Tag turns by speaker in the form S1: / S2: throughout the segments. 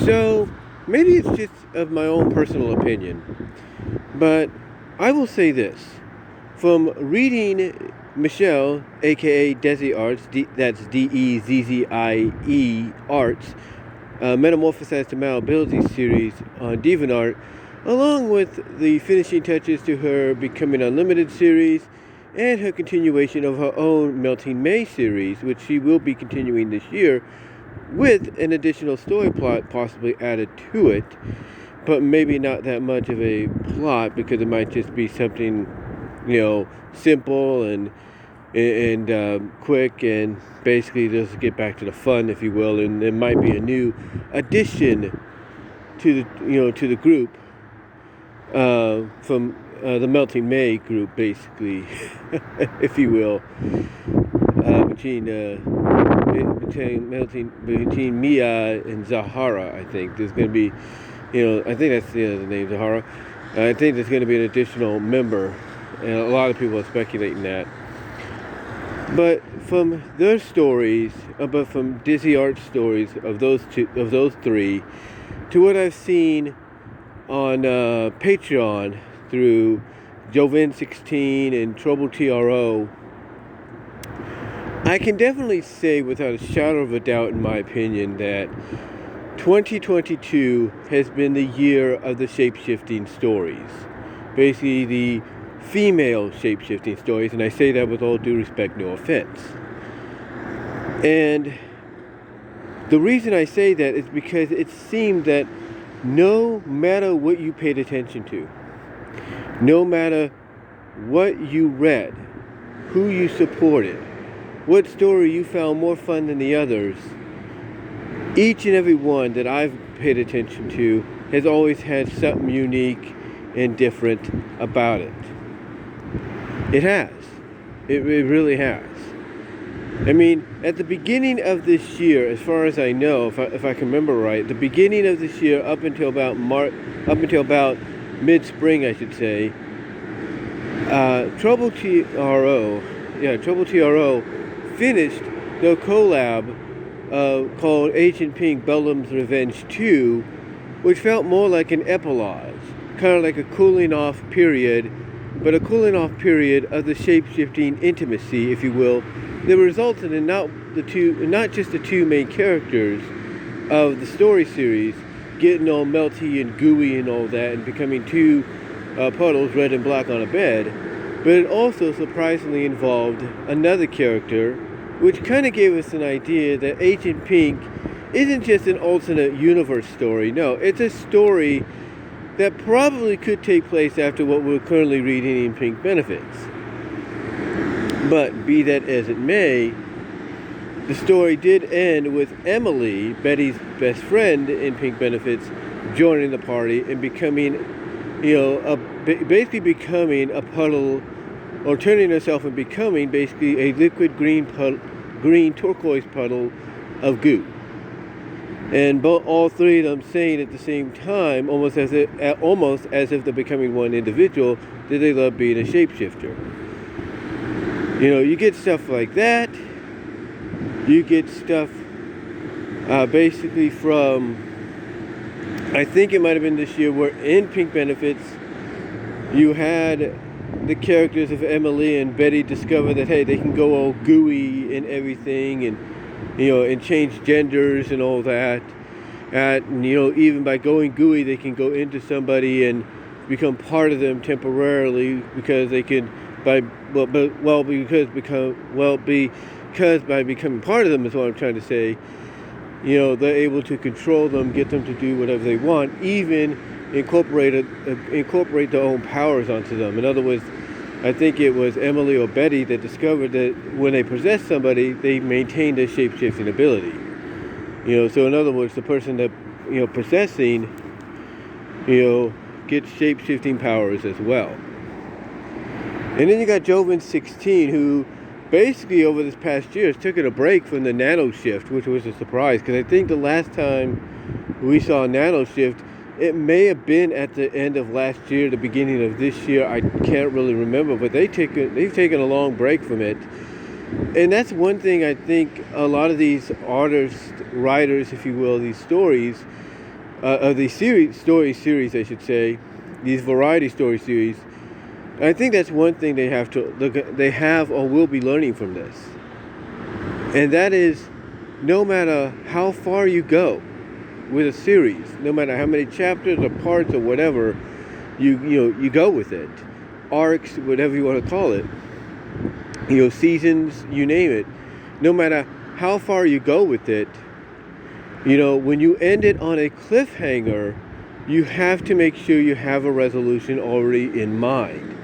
S1: So, maybe it's just of my own personal opinion, but I will say this. From reading Michelle, aka DezzieARTS, that's DEZZIE Arts, Metamorphosized to Malability series on DeviantArt, along with the finishing touches to her Becoming Unlimited series, and her continuation of her own Melting May series, which she will be continuing this year, with an additional story plot possibly added to it, but maybe not that much of a plot because it might just be something, simple and quick, and basically just get back to the fun, if you will, and it might be a new addition to the group from the Melting May group, basically, if you will, between Mia and Zahara. I think there's going to be, I think that's the name, Zahara. I think there's going to be an additional member, and a lot of people are speculating that. But from their stories, but from DezzieARTS stories of those three, to what I've seen on Patreon through Joven16 and TroubleTRO, I can definitely say without a shadow of a doubt, in my opinion, that 2022 has been the year of the shapeshifting stories. Basically, the female shapeshifting stories, and I say that with all due respect, no offense. And the reason I say that is because it seemed that no matter what you paid attention to, no matter what you read, who you supported, what story you found more fun than the others, each and every one that I've paid attention to has always had something unique and different about it. It has. It really has. I mean, at the beginning of this year, as far as I know, if I can remember right, the beginning of this year up until about mid-spring, I should say, TroubleTRO finished their collab called Agent Pink Bellum's Revenge 2, which felt more like an epilogue, kind of like a cooling off period, but a cooling off period of the shape-shifting intimacy, if you will, that resulted in not just the two main characters of the story series getting all melty and gooey and all that and becoming two puddles, red and black, on a bed, but it also surprisingly involved another character, which kind of gave us an idea that Agent Pink isn't just an alternate universe story. No, it's a story that probably could take place after what we're currently reading in Pink Benefits. But be that as it may, the story did end with Emily, Betty's best friend in Pink Benefits, joining the party and becoming, basically becoming a puddle, or turning herself and becoming basically a liquid green turquoise puddle of goo. And all three of them saying at the same time, almost as if they're becoming one individual, that they love being a shapeshifter. You get stuff like that. You get stuff basically from, I think it might have been this year, where in Pink Benefits you had the characters of Emily and Betty discover that, hey, they can go all gooey and everything, and and change genders and all that. And even by going gooey, they can go into somebody and become part of them temporarily, because they can because by becoming part of them is what I'm trying to say. They're able to control them, get them to do whatever they want, even incorporate their own powers onto them. In other words, I think it was Emily or Betty that discovered that when they possess somebody, they maintain their shape-shifting ability. So in other words, the person that possessing, gets shape-shifting powers as well. And then you got Joven16, who basically over this past year has taken a break from the nano shift, which was a surprise, because I think the last time we saw nano shift, it may have been at the end of last year, the beginning of this year. I can't really remember, but they've taken a long break from it. And that's one thing I think a lot of these artists, writers, if you will, these stories, of these story series, I should say, these variety story series. I think that's one thing they have to look at, they have or will be learning from this, and that is, no matter how far you go with a series, no matter how many chapters or parts or whatever, you go with it, arcs, whatever you want to call it, seasons, you name it. No matter how far you go with it, when you end it on a cliffhanger, you have to make sure you have a resolution already in mind.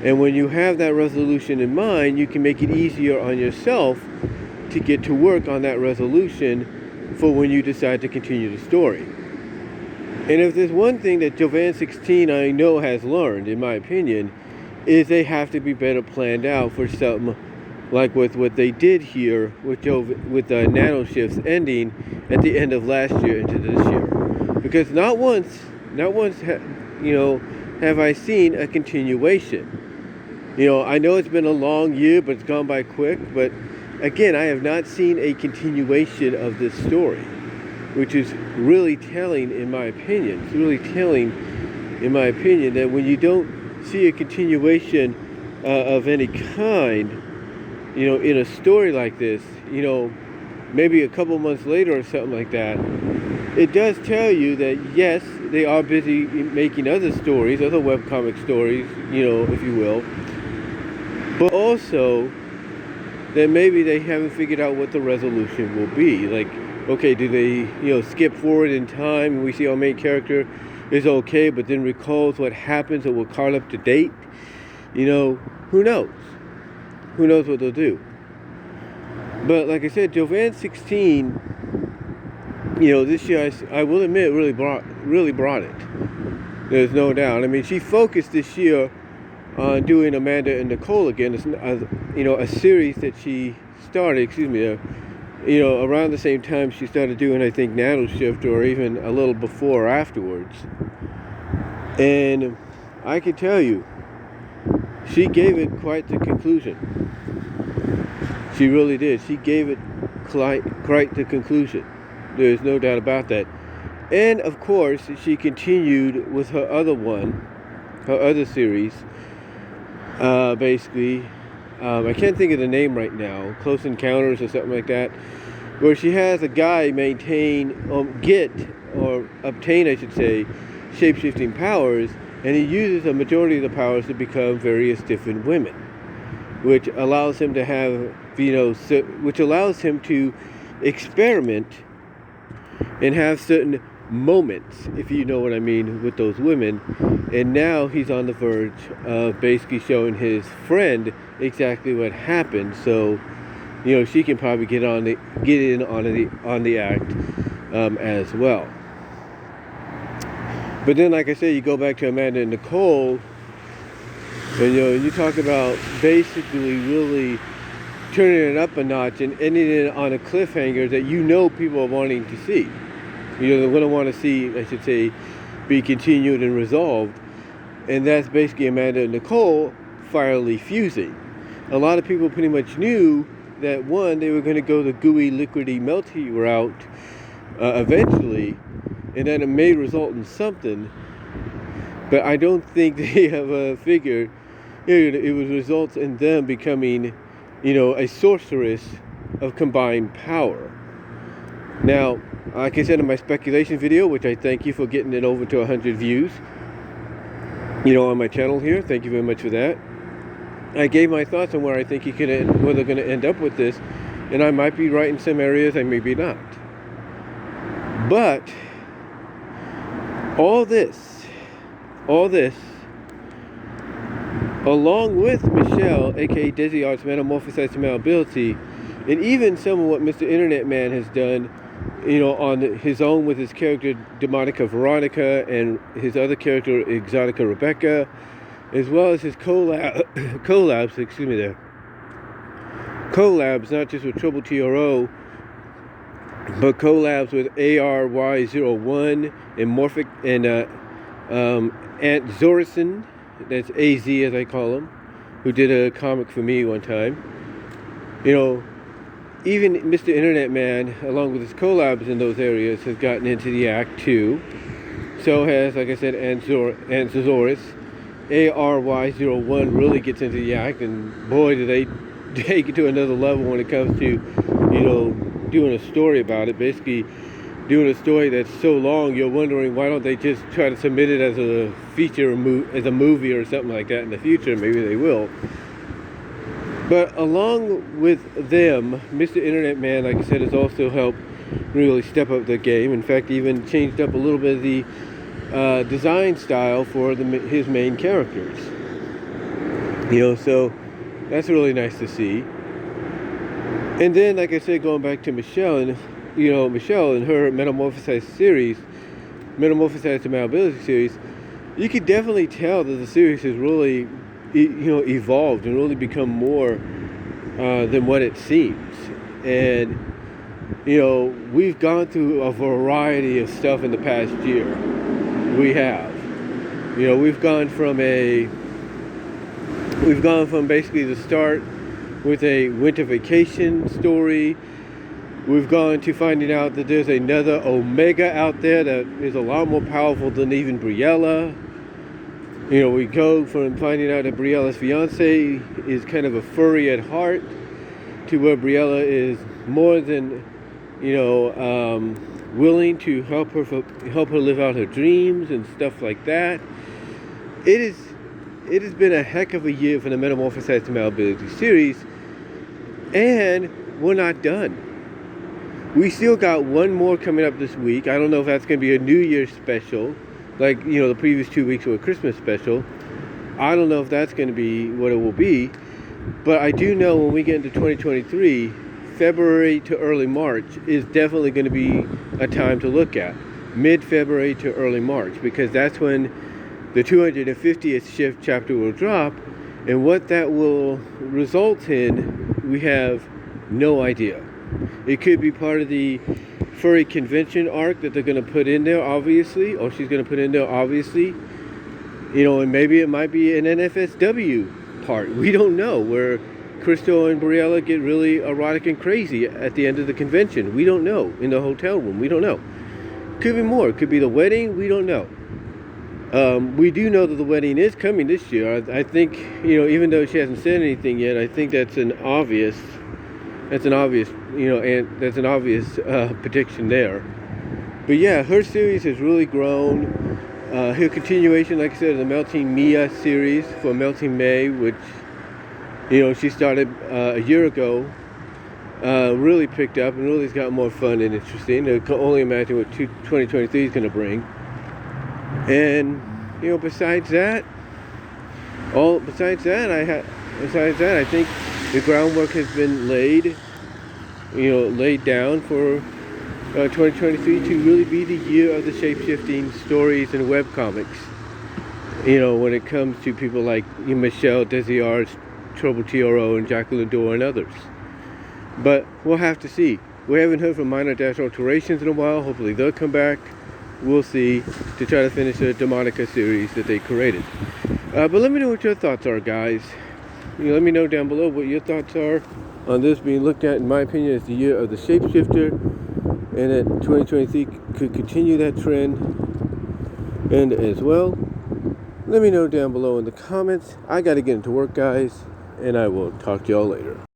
S1: And when you have that resolution in mind, you can make it easier on yourself to get to work on that resolution for when you decide to continue the story. And if there's one thing that Jovan 16 I know has learned, in my opinion, is they have to be better planned out for something like with what they did here with the nano shifts ending at the end of last year into this year. Because not once have I seen a continuation. I know it's been a long year, but it's gone by quick. But again, I have not seen a continuation of this story, which is really telling, in my opinion. It's really telling, in my opinion, that when you don't see a continuation of any kind, in a story like this, maybe a couple months later or something like that, it does tell you that yes, they are busy making other stories, other webcomic stories, if you will, but also that maybe they haven't figured out what the resolution will be. Like, okay, do they, skip forward in time and we see our main character is okay, but then recalls what happens or will call up to date? Who knows? Who knows what they'll do? But like I said, Jovan 16, this year, I will admit, really brought it. There's no doubt. I mean, she focused this year on doing Amanda and Nicole again. It's, a series that she started, around the same time she started doing, I think, Nano Shift, or even a little before or afterwards. And I can tell you, she gave it quite the conclusion. She really did. She gave it quite the conclusion. There's no doubt about that. And of course, she continued with her other series. Basically, I can't think of the name right now. Close Encounters or something like that, where she has a guy obtain, I should say, shape-shifting powers, and he uses a majority of the powers to become various different women, which allows him to have, which allows him to experiment and have certain moments, if you know what I mean, with those women. And now he's on the verge of basically showing his friend exactly what happened, so she can probably get in on the act as well. But then, like I said, you go back to Amanda and Nicole, and you talk about basically really turning it up a notch and ending it on a cliffhanger that people are wanting to see. They're going to want to see, I should say, be continued and resolved. And that's basically Amanda and Nicole finally fusing. A lot of people pretty much knew that, one, they were going to go the gooey, liquidy, melty route eventually, and then it may result in something. But I don't think they have figured it would result in them becoming, a sorceress of combined power. Now, like I said in my speculation video, which I thank you for getting it over to 100 views, on my channel here. Thank you very much for that. I gave my thoughts on where I think where they're going to end up with this, and I might be right in some areas, I may be not. But all this, along with Michelle, aka DezzieARTS' metamorphosized to malability, and even some of what MrInternetman has done, on his own with his character Demonica Veronica and his other character Exotica Rebecca, as well as his collabs, not just with TroubleTRO, but collabs with ARY01 and Morphic and Aunt Zorison, that's AZ as I call him, who did a comic for me one time. even Mr. Internetman, along with his collabs in those areas, has gotten into the act too. So has, like I said, Anzosaurus. ARY01 really gets into the act, and boy, do they take it to another level when it comes to, you know, doing a story about it. Basically, doing a story that's so long, you're wondering why don't they just try to submit it as a feature, as a movie or something like that in the future. Maybe they will. But along with them, Mr. Internetman, like I said, has also helped really step up the game. In fact, even changed up a little bit of the design style for his main characters. You know, so that's really nice to see. And then, like I said, going back to Michelle, and you know, Michelle and her Metamorphosized series, Metamorphosized to Malability series, you could definitely tell that the series has really, you know, evolved and really become more than what it seems. And you know, we've gone through a variety of stuff in the past year. We have. You know, we've gone from basically the start with a winter vacation story. We've gone to finding out that there's another Omega out there that is a lot more powerful than even Briella. You know, we go from finding out that Briella's fiance is kind of a furry at heart to where Briella is more than, you know, willing to help her live out her dreams and stuff like that. It has been a heck of a year for the Metamorphosized to Malability series, and we're not done. We still got one more coming up this week. I don't know if that's going to be a New Year's special, like, you know, the previous 2 weeks were a Christmas special. I don't know if that's going to be what it will be, but I do know when we get into 2023, February to early March is definitely going to be a time to look at. Mid-February to early March, because that's when the 250th shift chapter will drop, and what that will result in, we have no idea. It could be part of the furry convention arc that they're going to put in there, obviously, or she's going to put in there, obviously. You know, and maybe it might be an NFSW part. We don't know, where Crystal and Briella get really erotic and crazy at the end of the convention. We don't know. In the hotel room, we don't know. Could be more. Could be the wedding. We don't know. We do know that the wedding is coming this year. I think, you know, even though she hasn't said anything yet, I think that's an obvious, you know, and that's an obvious prediction there. But yeah, her series has really grown. Her continuation, like I said, of the Melting Mia series for Melting May, which, you know, she started a year ago, really picked up and really has got more fun and interesting. I can only imagine what 2023 is going to bring. And, you know, besides that, I think the groundwork has been laid down for 2023 to really be the year of the shape-shifting stories and webcomics. You know, when it comes to people like Michelle, DezzieARTS, TroubleTRO, and Jacqueline Dorr, and others. But we'll have to see. We haven't heard from Minor Dash Alterations in a while. Hopefully they'll come back. We'll see, to try to finish the Demonica series that they created. But let me know what your thoughts are, guys. You know, let me know down below what your thoughts are on this being looked at, in my opinion, as the year of the Shapeshifter, and that 2023 could continue that trend. And as well, let me know down below in the comments. I got to get into work, guys, and I will talk to y'all later.